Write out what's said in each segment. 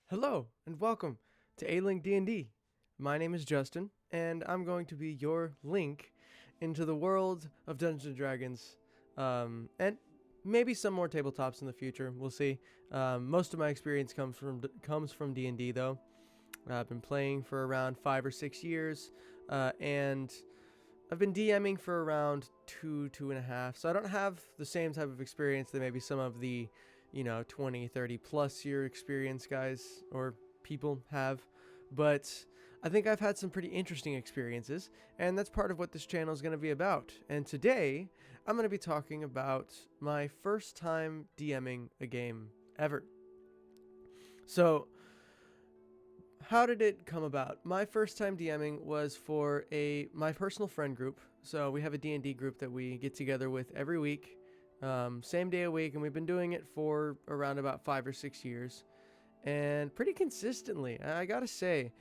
Hello and welcome to A-Link D&D. My name is Justin, and I'm going to be your link into the world of Dungeons and Dragons, and maybe some more tabletops in the future. We'll see. Most of my experience comes from D&D though. I've been playing for around 5 or 6 years, and I've been DMing for around 2.5. So I don't have the same type of experience that maybe some of the 20, 30 plus year experience guys or people have. But I think I've had some pretty interesting experiences, and that's part of what this channel is going to be about. And today, I'm going to be talking about my first time DMing a game ever. So, how did it come about? My first time DMing was for my personal friend group. So we have a D&D group that we get together with every week. Same day a week, and we've been doing it for around about 5 or 6 years, and pretty consistently. I gotta say,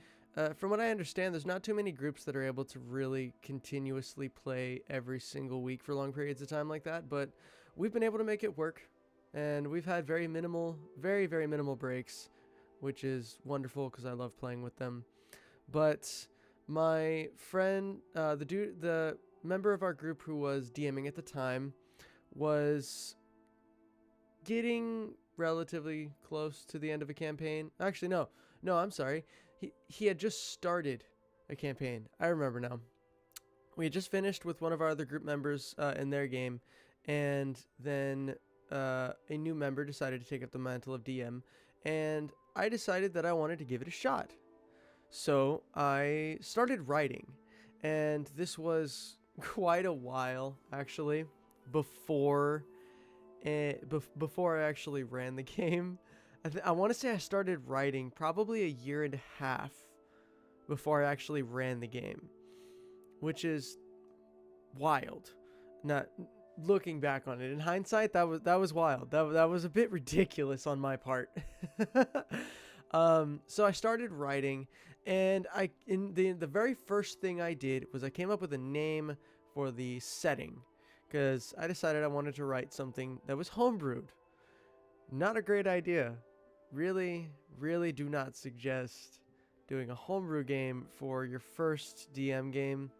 from what I understand, there's not too many groups that are able to really continuously play every single week for long periods of time like that, but we've been able to make it work, and we've had very very minimal breaks, which is wonderful because I love playing with them. But my friend, the member of our group who was DMing at the time, was getting relatively close to the end of a campaign. Actually, no, I'm sorry. He had just started a campaign. I remember now. We had just finished with one of our other group members in their game, and then a new member decided to take up the mantle of DM, and I decided that I wanted to give it a shot. So I started writing, and this was quite a while, actually, before I actually ran the game. I want to say I started writing probably a year and a half before I actually ran the game, which is wild. Not looking back on it in hindsight, that was wild. That was a bit ridiculous on my part. So I started writing, and the very first thing I did was I came up with a name for the setting, because I decided I wanted to write something that was homebrewed. Not a great idea. Really do not suggest doing a homebrew game for your first DM game.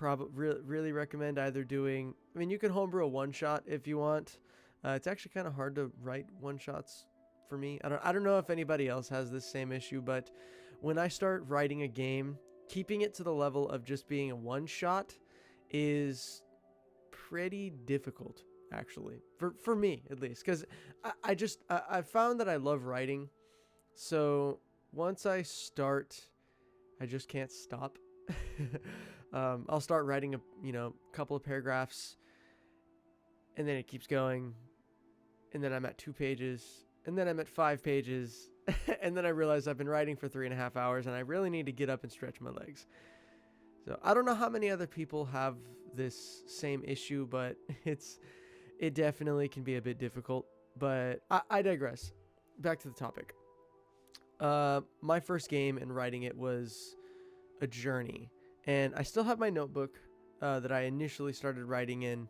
Really recommend either doing... I mean, you can homebrew a one-shot if you want. It's actually kind of hard to write one-shots for me. I don't know if anybody else has this same issue, but when I start writing a game, keeping it to the level of just being a one-shot is pretty difficult, actually, for me at least, because I found that I love writing. So once I start, I just can't stop. I'll start writing a couple of paragraphs, and then it keeps going, and then I'm at 2 pages, and then I'm at 5 pages, and then I realize I've been writing for 3.5 hours, and I really need to get up and stretch my legs. So I don't know how many other people have this same issue, but it definitely can be a bit difficult. But I digress. Back to the topic. My first game and writing it was a journey, and I still have my notebook that I initially started writing in.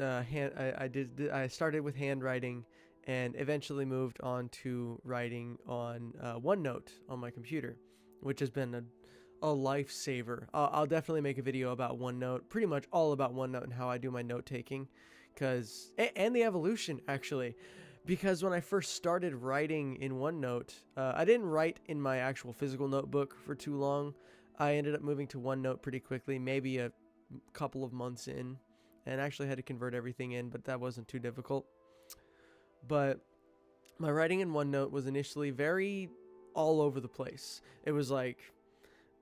I started with handwriting, and eventually moved on to writing on OneNote on my computer, which has been a lifesaver. I'll definitely make a video about OneNote, pretty much all about OneNote and how I do my note taking, and the evolution, actually, because when I first started writing in OneNote, I didn't write in my actual physical notebook for too long. I ended up moving to OneNote pretty quickly, maybe a couple of months in, and actually had to convert everything in, but that wasn't too difficult. But my writing in OneNote was initially very all over the place. It was like,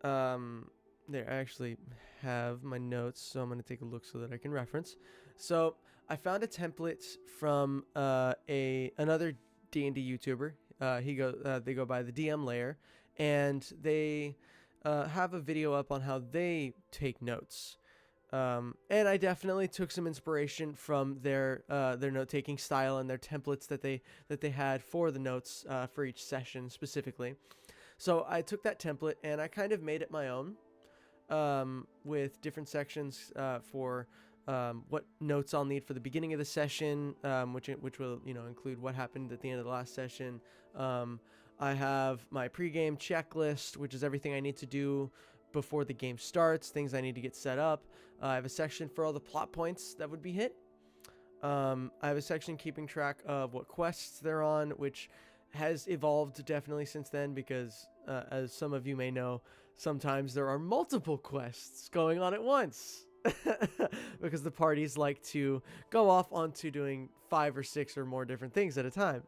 there, I actually have my notes, so I'm going to take a look so that I can reference. So I found a template from another D&D YouTuber. They go by the DM Layer, and they have a video up on how they take notes. And I definitely took some inspiration from their note-taking style and their templates that they had for the notes for each session specifically. So I took that template and I kind of made it my own, with different sections for what notes I'll need for the beginning of the session, which will include what happened at the end of the last session. I have my pregame checklist, which is everything I need to do before the game starts, things I need to get set up. I have a section for all the plot points that would be hit. I have a section keeping track of what quests they're on, which has evolved definitely since then because, as some of you may know, sometimes there are multiple quests going on at once because the parties like to go off onto doing 5 or 6 or more different things at a time.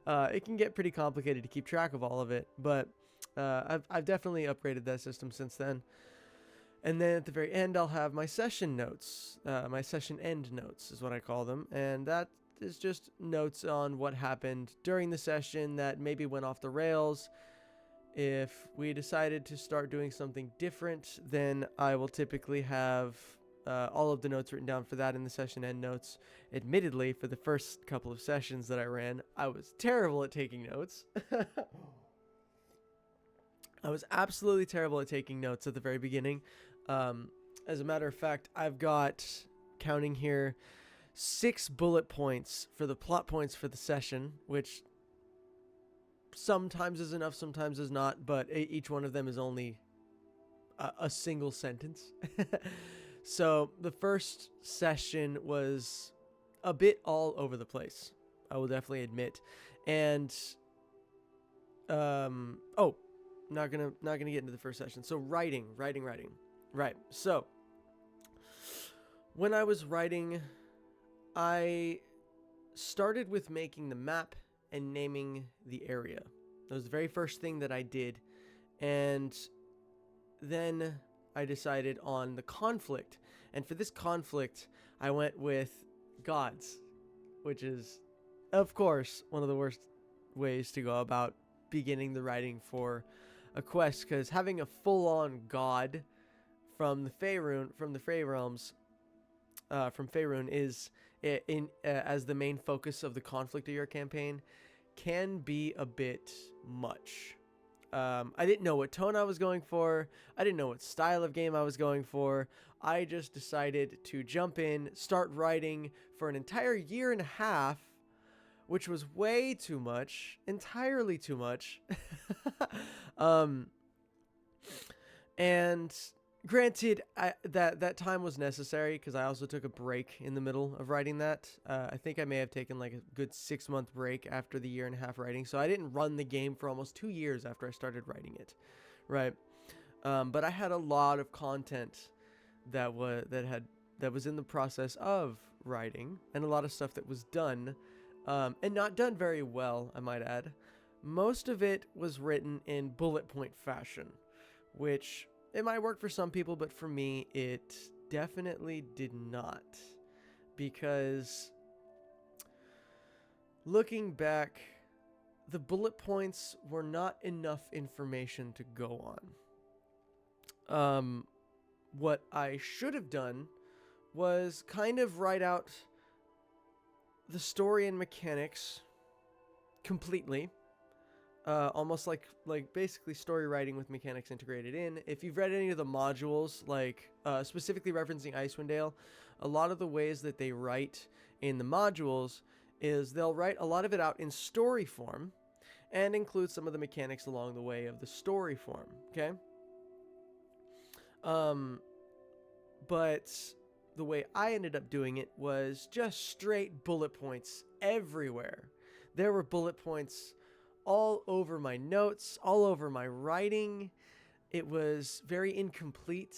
It can get pretty complicated to keep track of all of it, but I've definitely upgraded that system since then. And then at the very end, I'll have my session notes. My session end notes is what I call them. And that is just notes on what happened during the session that maybe went off the rails. If we decided to start doing something different, then I will typically have all of the notes written down for that in the session end notes. Admittedly, for the first couple of sessions that I ran, I was terrible at taking notes. I was absolutely terrible at taking notes at the very beginning. As a matter of fact, I've got, counting here, 6 bullet points for the plot points for the session, which sometimes is enough, sometimes is not, but each one of them is only a single sentence. So the first session was a bit all over the place, I will definitely admit. And not gonna get into the first session. So writing. Right. So when I was writing, I started with making the map and naming the area. That was the very first thing that I did. And then I decided on the conflict. And for this conflict, I went with gods, which is, of course, one of the worst ways to go about beginning the writing for a quest, because having a full-on god from the Faerun, from Faerun is as the main focus of the conflict of your campaign can be a bit much. I didn't know what tone I was going for. I didn't know what style of game I was going for. I just decided to jump in, start writing for an entire year and a half, which was way too much, entirely too much. And granted, that time was necessary because I also took a break in the middle of writing that. I think I may have taken like a good 6-month break after the year and a half writing. So I didn't run the game for almost 2 years after I started writing it, right? But I had a lot of content that was in the process of writing, and a lot of stuff that was done, and not done very well, I might add. Most of it was written in bullet point fashion, which it might work for some people, but for me, it definitely did not. Because looking back, the bullet points were not enough information to go on. What I should have done was kind of write out the story and mechanics completely. Almost like basically story writing with mechanics integrated in. If you've read any of the modules, like specifically referencing Icewind Dale, a lot of the ways that they write in the modules is they'll write a lot of it out in story form and include some of the mechanics along the way of the story form, okay? But the way I ended up doing it was just straight bullet points everywhere. There were bullet points all over my notes, all over my writing. It was very incomplete,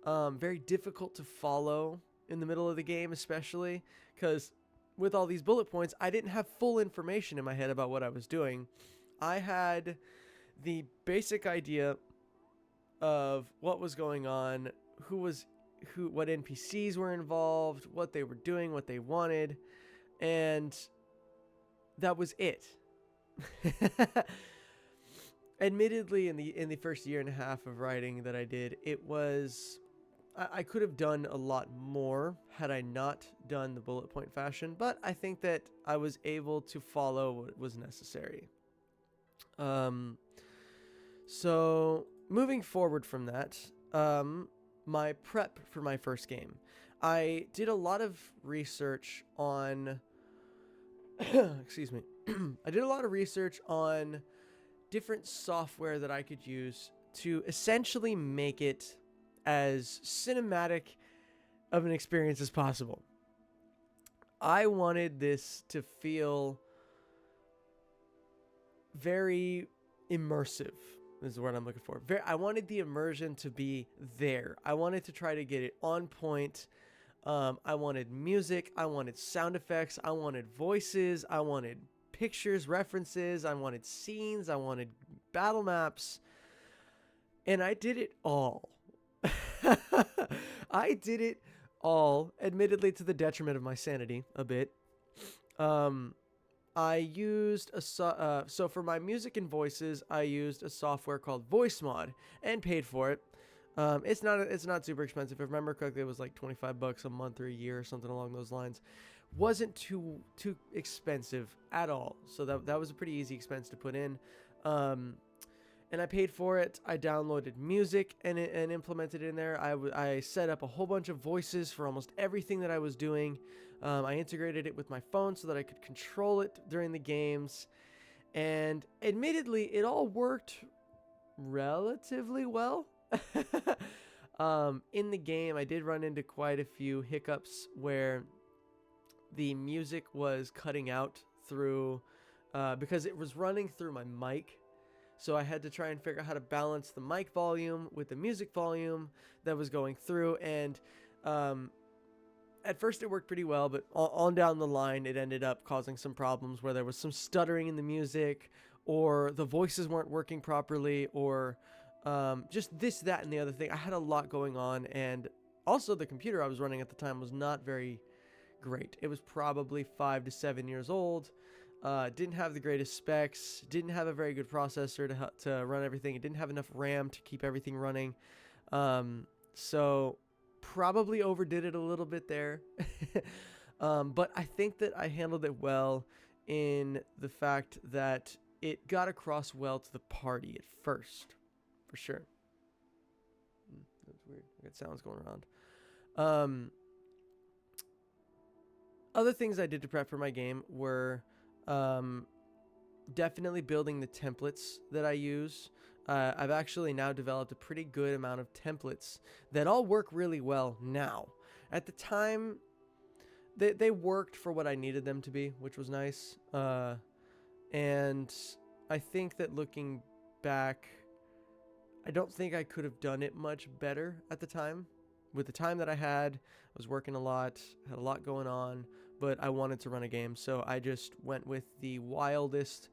very difficult to follow in the middle of the game, especially because with all these bullet points, I didn't have full information in my head about what I was doing. I had the basic idea of what was going on, what NPCs were involved, what they were doing, what they wanted, and that was it. Admittedly, in the first year and a half of writing that I did, I could have done a lot more had I not done the bullet point fashion, but I think that I was able to follow what was necessary. So moving forward from that, my prep for my first game. I did a lot of research on excuse me. I did a lot of research on different software that I could use to essentially make it as cinematic of an experience as possible. I wanted this to feel very immersive, is the word I'm looking for. I wanted the immersion to be there. I wanted to try to get it on point. I wanted music. I wanted sound effects. I wanted voices. I wanted pictures, references. I wanted scenes. I wanted battle maps. And I did it all. I did it all, admittedly to the detriment of my sanity a bit. I used so for my music and voices, I used a software called VoiceMod and paid for it. It's not super expensive. If I remember correctly, it was like $25 a month or a year or something along those lines. Wasn't too expensive at all. So that was a pretty easy expense to put in. And I paid for it. I downloaded music and implemented it in there. I set up a whole bunch of voices for almost everything that I was doing. I integrated it with my phone so that I could control it during the games. And admittedly, it all worked relatively well. In the game, I did run into quite a few hiccups where the music was cutting out through because it was running through my mic. So I had to try and figure out how to balance the mic volume with the music volume that was going through. And at first it worked pretty well, but on down the line, it ended up causing some problems where there was some stuttering in the music, or the voices weren't working properly, or just this, that, and the other thing. I had a lot going on, and also the computer I was running at the time was not very great. It was probably 5 to 7 years old. Didn't have the greatest specs, didn't have a very good processor to run everything. It didn't have enough RAM to keep everything running. So probably overdid it a little bit there. But I think that I handled it well in the fact that it got across well to the party at first, for sure. That's weird. I got sounds going around. Other things I did to prep for my game were definitely building the templates that I use. I've actually now developed a pretty good amount of templates that all work really well now. At the time, they worked for what I needed them to be, which was nice. And I think that looking back, I don't think I could have done it much better at the time. With the time that I had, I was working a lot, had a lot going on, but I wanted to run a game, so I just went with the wildest,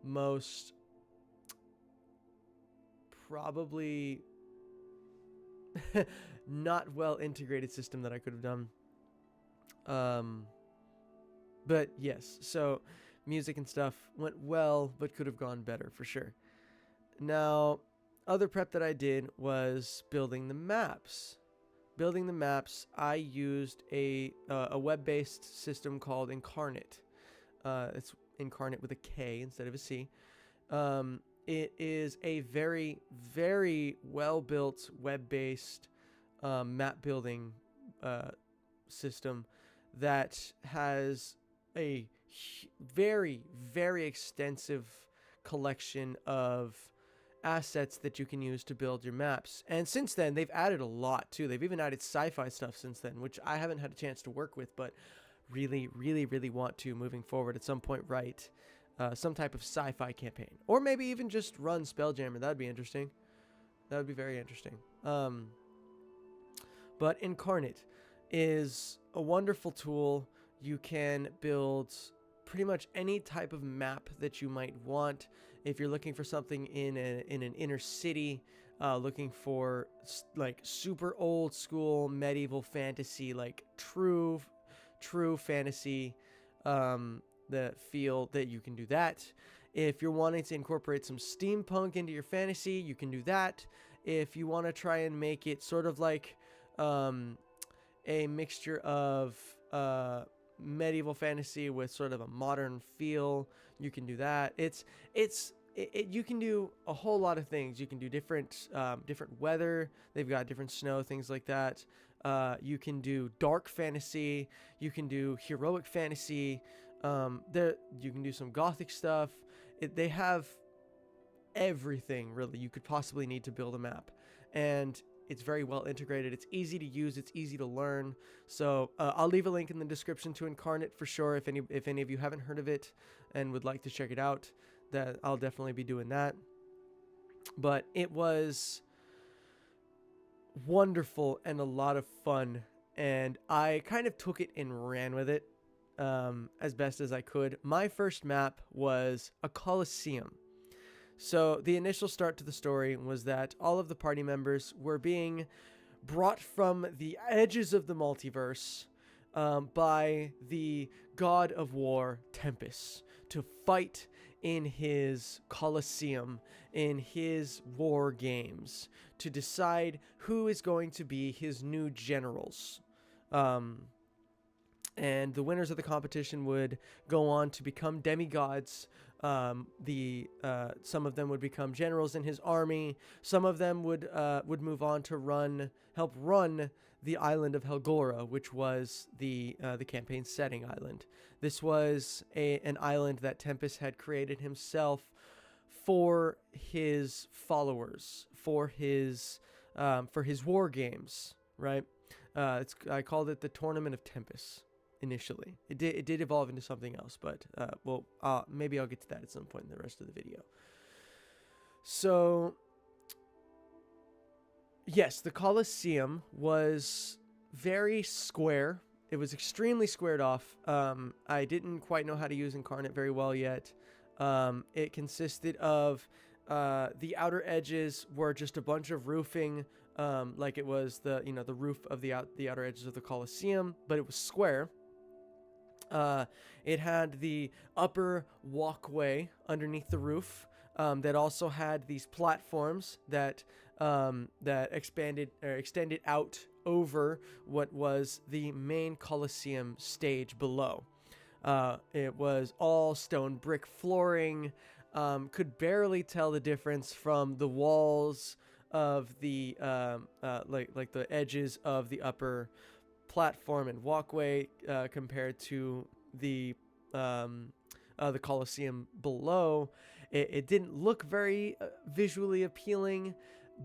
most probably not well integrated system that I could have done. But yes, so music and stuff went well, but could have gone better for sure. Now, other prep that I did was building the maps. Building the maps, I used a web-based system called Inkarnate. It's Inkarnate with a K instead of a C. It is a very, very well-built web-based map building system that has a very, very extensive collection of assets that you can use to build your maps. And since then, they've added a lot too. They've even added sci-fi stuff since then, which I haven't had a chance to work with, but really, really, really want to moving forward at some point, write some type of sci-fi campaign. Or maybe even just run Spelljammer. That'd be interesting. That would be very interesting. But Inkarnate is a wonderful tool. You can build pretty much any type of map that you might want. If you're looking for something in an inner city, looking for like super old school medieval fantasy, like true fantasy, the feel that you can do that. If you're wanting to incorporate some steampunk into your fantasy, you can do that. If you want to try and make it sort of like a mixture of medieval fantasy with sort of a modern feel, you can do that. It's you can do a whole lot of things. You can do different weather. They've got different snow, things like that. You can do dark fantasy. You can do heroic fantasy. You can do some gothic stuff. They have everything really you could possibly need to build a map, and it's very well integrated. It's easy to use. It's easy to learn. So I'll leave a link in the description to Inkarnate for sure. If any of you haven't heard of it and would like to check it out, that I'll definitely be doing that. But it was wonderful and a lot of fun, and I kind of took it and ran with it as best as I could. My first map was a Colosseum. So the initial start to the story was that all of the party members were being brought from the edges of the multiverse by the god of war, Tempest, to fight in his Colosseum, in his war games, to decide who is going to be his new generals. And the winners of the competition would go on to become demigods. Some of them would become generals in his army. Some of them would move on to help run the island of Helgora, which was the campaign's setting island. This was an island that Tempest had created himself for his followers, for his war games, right? I called it the Tournament of Tempest initially. It did evolve into something else, but maybe I'll get to that at some point in the rest of the video. So yes, the Colosseum was very square. It was extremely squared off. I didn't quite know how to use Inkarnate very well yet. It consisted of the outer edges were just a bunch of roofing, like it was the roof of the outer edges of the Colosseum, but it was square. It had the upper walkway underneath the roof that also had these platforms that extended out over what was the main Colosseum stage below. It was all stone brick flooring. Could barely tell the difference from the walls of the like the edges of the upper platform and walkway compared to the Colosseum below. It didn't look very visually appealing,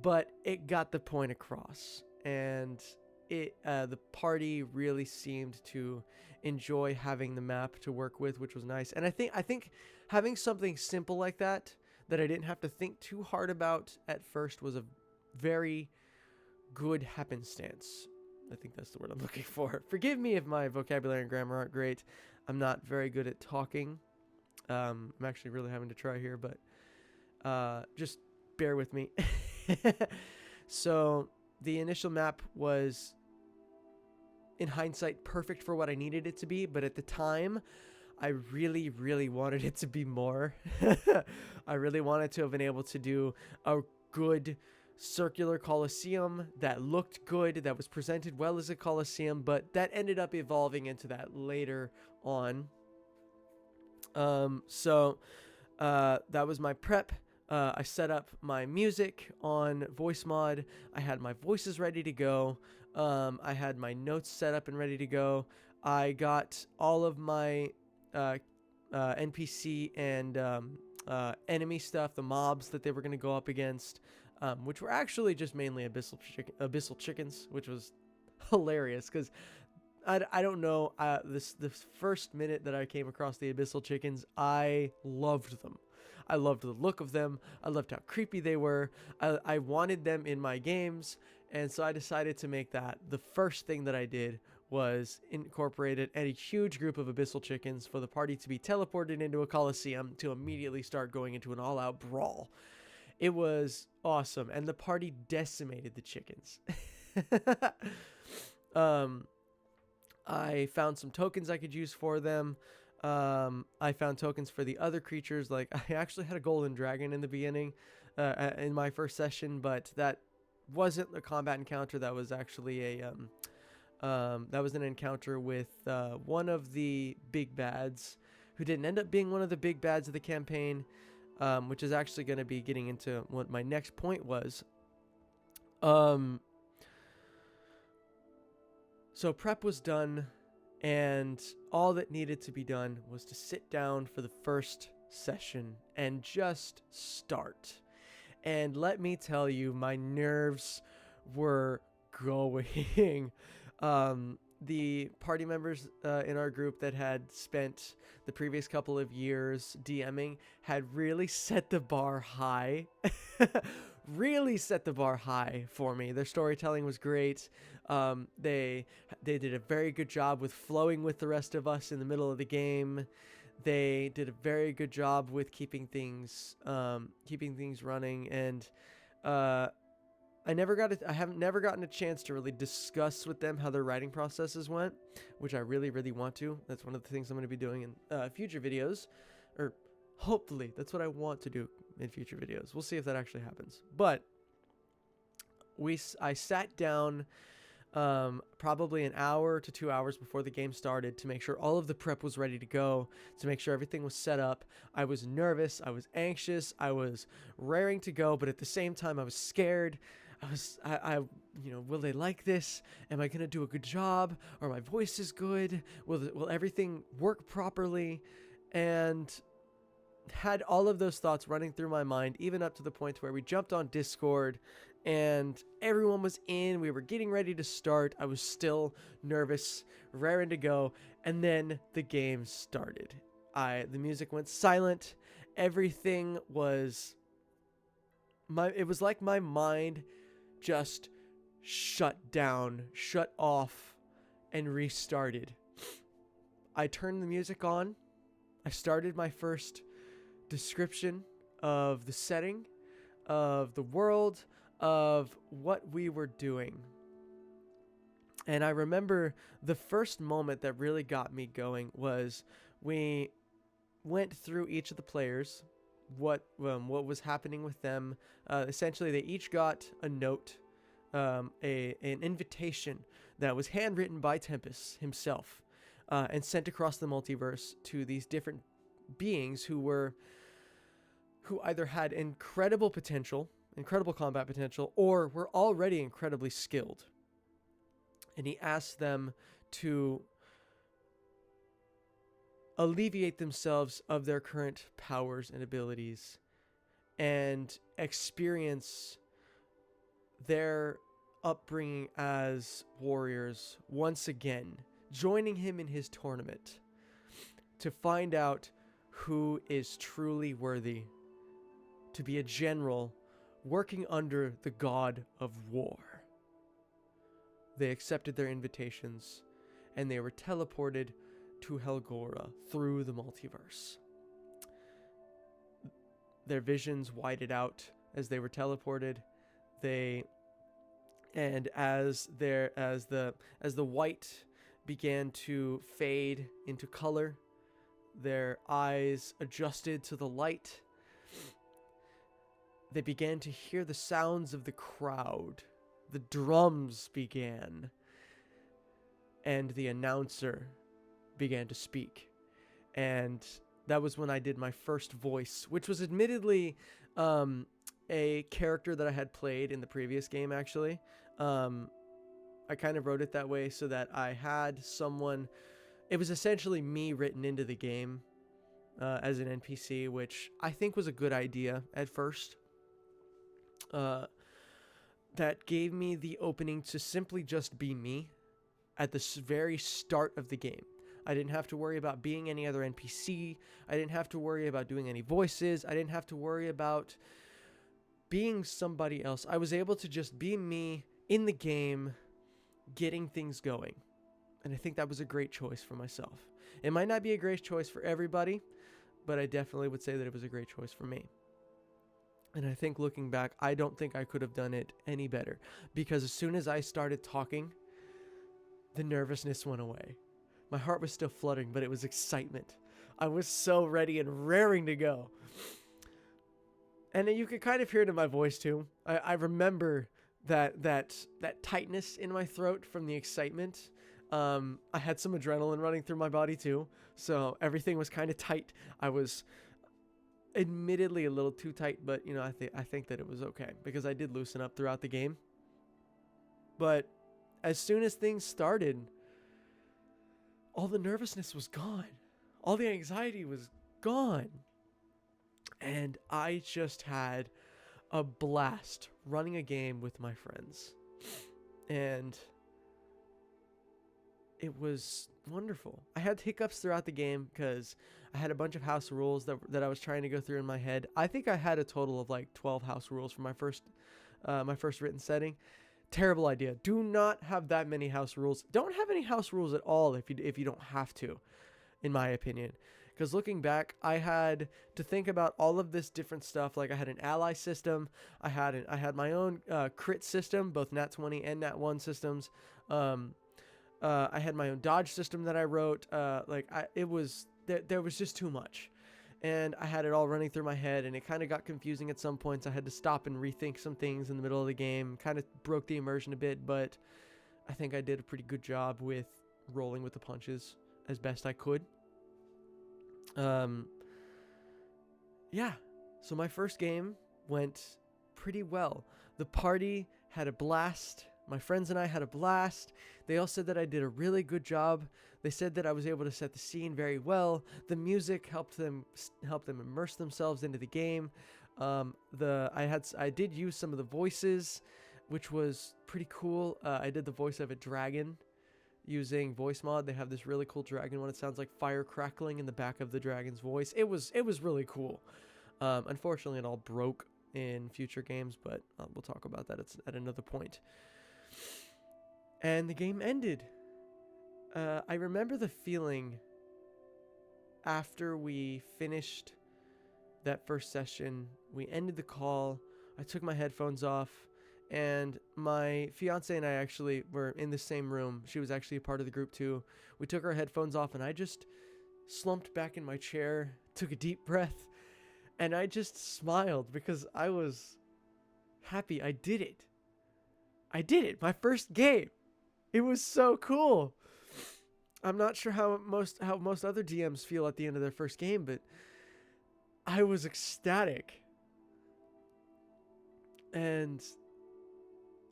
but it got the point across, and the party really seemed to enjoy having the map to work with, which was nice. And I think having something simple like that I didn't have to think too hard about at first was a very good happenstance. I think that's the word I'm looking for. Forgive me if my vocabulary and grammar aren't great. I'm not very good at talking. I'm actually really having to try here, but just bear with me. So the initial map was, in hindsight, perfect for what I needed it to be, but at the time, I really, really wanted it to be more. I really wanted to have been able to do a good circular Colosseum that looked good, that was presented well as a Colosseum, but that ended up evolving into that later on. So that was my prep. I set up my music on VoiceMod. I had my voices ready to go. I had my notes set up and ready to go. I got all of my NPC and enemy stuff, the mobs that they were going to go up against, which were actually just mainly abyssal chickens, which was hilarious because I don't know, this first minute that I came across the abyssal chickens, I loved them. I loved the look of them. I loved how creepy they were. I wanted them in my games, and so I decided to make that the first thing that I did was incorporated a huge group of abyssal chickens for the party to be teleported into a Colosseum to immediately start going into an all-out brawl. It was awesome, and the party decimated the chickens. I found some tokens I could use for them. I found tokens for the other creatures. Like, I actually had a golden dragon in the beginning in my first session, but that wasn't a combat encounter. That was actually that was an encounter with one of the big bads, who didn't end up being one of the big bads of the campaign. which is actually going to be getting into what my next point was. So prep was done, and all that needed to be done was to sit down for the first session and just start. And let me tell you, my nerves were going. The party members in our group that had spent the previous couple of years DMing had really set the bar high. Really set the bar high for me. Their storytelling was great. They did a very good job with flowing with the rest of us in the middle of the game. They did a very good job with keeping things running, and I haven't never gotten a chance to really discuss with them how their writing processes went, which I really, really want to. That's one of the things I'm going to be doing in future videos, or hopefully that's what I want to do in future videos. We'll see if that actually happens. But I sat down probably an hour to 2 hours before the game started to make sure all of the prep was ready to go, to make sure everything was set up. I was nervous, I was anxious, I was raring to go, but at the same time I was scared. I will they like this? Am I going to do a good job? Or my voice is good? Will everything work properly? And had all of those thoughts running through my mind, even up to the point where we jumped on Discord and everyone was in. We were getting ready to start. I was still nervous, raring to go, and then the game started. The music went silent. Everything was it was like my mind just shut down, shut off, and restarted. I turned the music on. I started my first description of the setting, of the world, of what we were doing. And I remember the first moment that really got me going was we went through each of the players, what was happening with them. Essentially, they each got a note, an invitation that was handwritten by Tempest himself, and sent across the multiverse to these different beings who either had incredible combat potential, or were already incredibly skilled. And he asked them to alleviate themselves of their current powers and abilities and experience their upbringing as warriors once again, joining him in his tournament to find out who is truly worthy to be a general working under the god of war. They accepted their invitations, and they were teleported to Helgora through the multiverse. Their visions widened out as they were teleported. As the white began to fade into color, their eyes adjusted to the light. They began to hear the sounds of the crowd. The drums began, and the announcer began to speak. And that was when I did my first voice, which was admittedly a character that I had played in the previous game, actually. I kind of wrote it that way so that I had someone... It was essentially me written into the game as an NPC, which I think was a good idea at first. That gave me the opening to simply just be me at the very start of the game. I didn't have to worry about being any other NPC. I didn't have to worry about doing any voices. I didn't have to worry about being somebody else. I was able to just be me in the game, getting things going. And I think that was a great choice for myself. It might not be a great choice for everybody, but I definitely would say that it was a great choice for me. And I think looking back, I don't think I could have done it any better, because as soon as I started talking, the nervousness went away. My heart was still fluttering, but it was excitement. I was so ready and raring to go. And you could kind of hear it in my voice too. I remember that tightness in my throat from the excitement. I had some adrenaline running through my body too, so everything was kind of tight. admittedly a little too tight, but you know, I think that it was okay because I did loosen up throughout the game. But as soon as things started, all the nervousness was gone. All the anxiety was gone. And I just had a blast running a game with my friends. And it was wonderful. I had hiccups throughout the game because I had a bunch of house rules that I was trying to go through in my head. I think I had a total of like 12 house rules for my first written setting. Terrible idea. Do not have that many house rules. Don't have any house rules at all if you don't have to, in my opinion. Because looking back, I had to think about all of this different stuff. Like I had an ally system. I had my own crit system, both Nat 20 and Nat 1 systems. I had my own dodge system that I wrote. There was just too much. And I had it all running through my head, and it kind of got confusing at some points. I had to stop and rethink some things in the middle of the game. Kind of broke the immersion a bit, but I think I did a pretty good job with rolling with the punches as best I could. Yeah. So my first game went pretty well. The party had a blast. My friends and I had a blast. They all said that I did a really good job. They said that I was able to set the scene very well. The music helped them immerse themselves into the game. I did use some of the voices, which was pretty cool. I did the voice of a dragon using VoiceMod. They have this really cool dragon one. It sounds like fire crackling in the back of the dragon's voice. It was really cool. Unfortunately, it all broke in future games, but we'll talk about that at another point. And the game ended. I remember the feeling after we finished that first session. We ended the call. I took my headphones off, and my fiance and I actually were in the same room. She was actually a part of the group too. We took our headphones off, and I just slumped back in my chair, took a deep breath, and I just smiled because I was happy. I did it. My first game. It was so cool. I'm not sure how most other DMs feel at the end of their first game, but I was ecstatic. And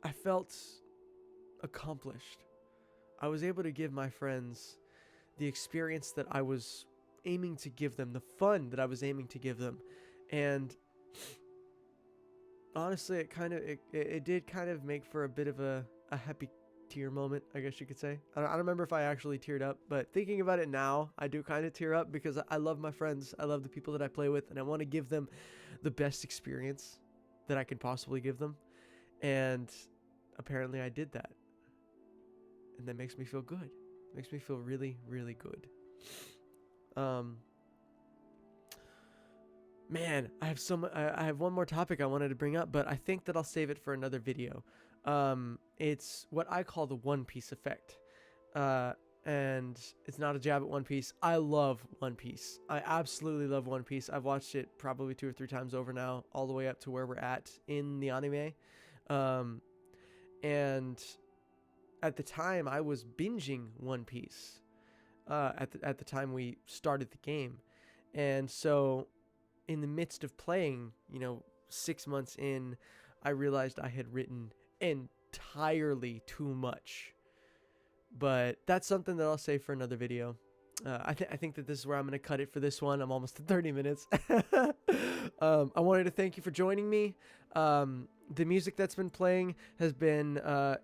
I felt accomplished. I was able to give my friends the experience that I was aiming to give them, the fun that I was aiming to give them. And honestly, it did kind of make for a bit of a happy tear moment, I guess you could say. I don't remember if I actually teared up, but thinking about it now, I do kind of tear up because I love my friends. I love the people that I play with, and I want to give them the best experience that I can possibly give them. And apparently I did that. And that makes me feel good. It makes me feel really, really good. Man, I have one more topic I wanted to bring up, but I think that I'll save it for another video. It's what I call the One Piece effect. And it's not a jab at One Piece. I love One Piece. I absolutely love One Piece. I've watched it probably 2 or 3 times over now, all the way up to where we're at in the anime. And at the time, I was binging One Piece. At the time we started the game, and so in the midst of playing, 6 months in, I realized I had written entirely too much. But that's something that I'll save for another video. I think that this is where I'm going to cut it for this one. I'm almost at 30 minutes. I wanted to thank you for joining me. The music that's been playing has been a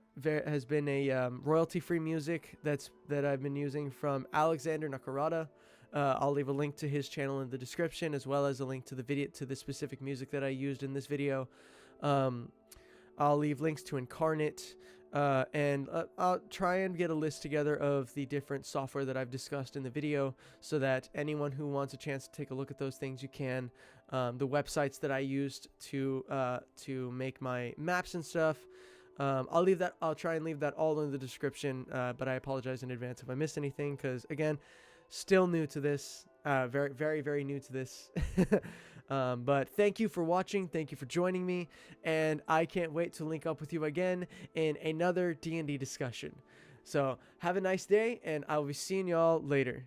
royalty-free music that I've been using from Alexander Nakarada. I'll leave a link to his channel in the description, as well as a link to the specific music that I used in this video. I'll leave links to Inkarnate, and I'll try and get a list together of the different software that I've discussed in the video, so that anyone who wants a chance to take a look at those things, you can. The websites that I used to make my maps and stuff, I'll try and leave that all in the description, but I apologize in advance if I missed anything, because again, still new to this, very, very, very new to this. But thank you for watching. Thank you for joining me. And I can't wait to link up with you again in another D&D discussion. So have a nice day, and I'll be seeing y'all later.